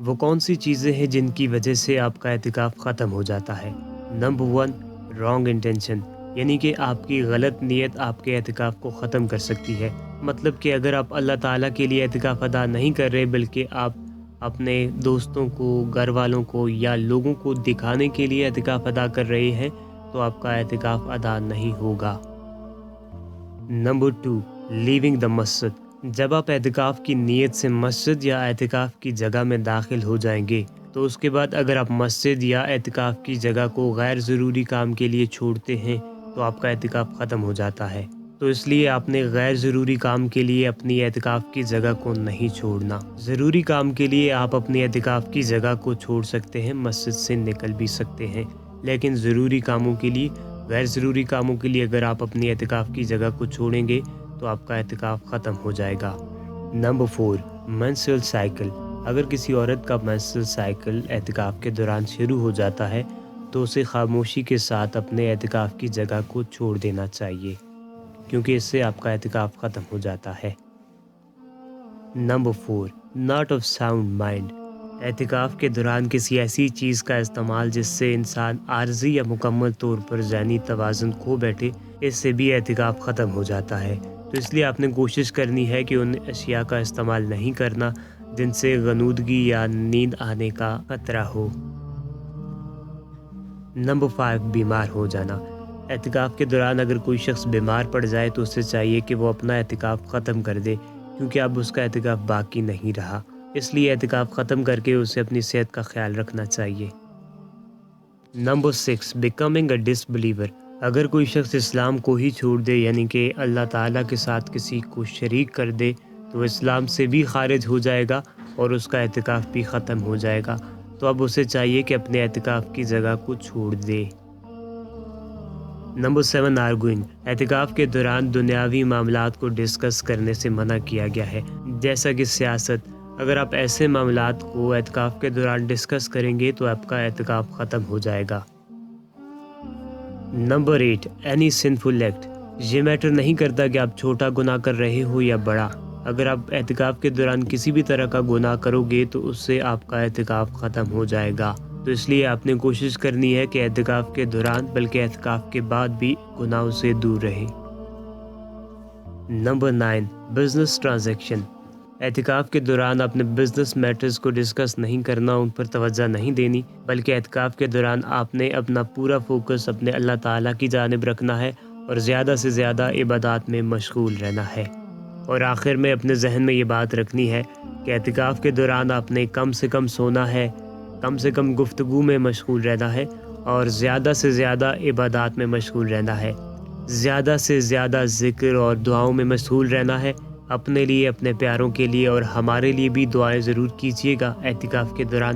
وہ کون سی چیزیں ہیں جن کی وجہ سے آپ کا اعتکاف ختم ہو جاتا ہے؟ نمبر 1، رانگ انٹینشن، یعنی کہ آپ کی غلط نیت آپ کے اعتکاف کو ختم کر سکتی ہے۔ مطلب کہ اگر آپ اللہ تعالیٰ کے لیے اعتکاف ادا نہیں کر رہے بلکہ آپ اپنے دوستوں کو، گھر والوں کو یا لوگوں کو دکھانے کے لیے اعتکاف ادا کر رہے ہیں تو آپ کا اعتکاف ادا نہیں ہوگا۔ نمبر 2، لیونگ دا مسجد، جب آپ اعتکاف کی نیت سے مسجد یا اعتکاف کی جگہ میں داخل ہو جائیں گے تو اس کے بعد اگر آپ مسجد یا اعتکاف کی جگہ کو غیر ضروری کام کے لیے چھوڑتے ہیں تو آپ کا اعتکاف ختم ہو جاتا ہے۔ تو اس لیے آپ نے غیر ضروری کام کے لیے اپنی اعتکاف کی جگہ کو نہیں چھوڑنا۔ ضروری کام کے لیے آپ اپنی اعتکاف کی جگہ کو چھوڑ سکتے ہیں، مسجد سے نکل بھی سکتے ہیں، لیکن ضروری کاموں کے لیے، غیر ضروری کاموں کے لیے اگر آپ اپنی اعتکاف کی جگہ کو چھوڑیں گے تو آپ کا اعتکاف ختم ہو جائے گا۔ نمبر 4، مینسٹرل سائیکل، اگر کسی عورت کا مینسٹرل سائیکل اعتکاف کے دوران شروع ہو جاتا ہے تو اسے خاموشی کے ساتھ اپنے اعتکاف کی جگہ کو چھوڑ دینا چاہیے، کیونکہ اس سے آپ کا اعتکاف ختم ہو جاتا ہے۔ Number 4، not of sound mind, اعتکاف کے دوران کسی ایسی چیز کا استعمال جس سے انسان عارضی یا مکمل طور پر ذہنی توازن کھو بیٹھے، اس سے بھی اعتکاف ختم ہو جاتا ہے۔ تو اس لیے آپ نے کوشش کرنی ہے کہ ان اشیاء کا استعمال نہیں کرنا جن سے غنودگی یا نیند آنے کا خطرہ ہو۔ نمبر 5، بیمار ہو جانا، اعتکاف کے دوران اگر کوئی شخص بیمار پڑ جائے تو اسے چاہیے کہ وہ اپنا اعتکاف ختم کر دے، کیونکہ اب اس کا اعتکاف باقی نہیں رہا۔ اس لیے اعتکاف ختم کر کے اسے اپنی صحت کا خیال رکھنا چاہیے۔ Number 6، becoming a disbeliever, اگر کوئی شخص اسلام کو ہی چھوڑ دے، یعنی کہ اللہ تعالیٰ کے ساتھ کسی کو شریک کر دے، تو اسلام سے بھی خارج ہو جائے گا اور اس کا اعتکاف بھی ختم ہو جائے گا۔ تو اب اسے چاہیے کہ اپنے اعتکاف کی جگہ کو چھوڑ دے۔ نمبر 7، آرگوئنگ، اعتکاف کے دوران دنیاوی معاملات کو ڈسکس کرنے سے منع کیا گیا ہے، جیسا کہ سیاست۔ اگر آپ ایسے معاملات کو اعتکاف کے دوران ڈسکس کریں گے تو آپ کا اعتکاف ختم ہو جائے گا۔ نمبر 8، اینی سنفل ایکٹ، یہ میٹر نہیں کرتا کہ آپ چھوٹا گناہ کر رہے ہو یا بڑا، اگر آپ اعتکاف کے دوران کسی بھی طرح کا گناہ کرو گے تو اس سے آپ کا اعتکاف ختم ہو جائے گا۔ تو اس لیے آپ نے کوشش کرنی ہے کہ اعتکاف کے دوران بلکہ اعتکاف کے بعد بھی گناہوں سے دور رہیں۔ نمبر 9، بزنس ٹرانزیکشن، اعتکاف کے دوران اپنے بزنس میٹرز کو ڈسکس نہیں کرنا، ان پر توجہ نہیں دینی، بلکہ اعتکاف کے دوران آپ نے اپنا پورا فوکس اپنے اللہ تعالیٰ کی جانب رکھنا ہے اور زیادہ سے زیادہ عبادات میں مشغول رہنا ہے۔ اور آخر میں اپنے ذہن میں یہ بات رکھنی ہے کہ اعتکاف کے دوران آپ نے کم سے کم سونا ہے، کم سے کم گفتگو میں مشغول رہنا ہے اور زیادہ سے زیادہ عبادات میں مشغول رہنا ہے، زیادہ سے زیادہ ذکر اور دعاؤں میں مشغول رہنا ہے۔ اپنے لیے، اپنے پیاروں کے لیے اور ہمارے لیے بھی دعائیں ضرور کیجیے گا اعتکاف کے دوران۔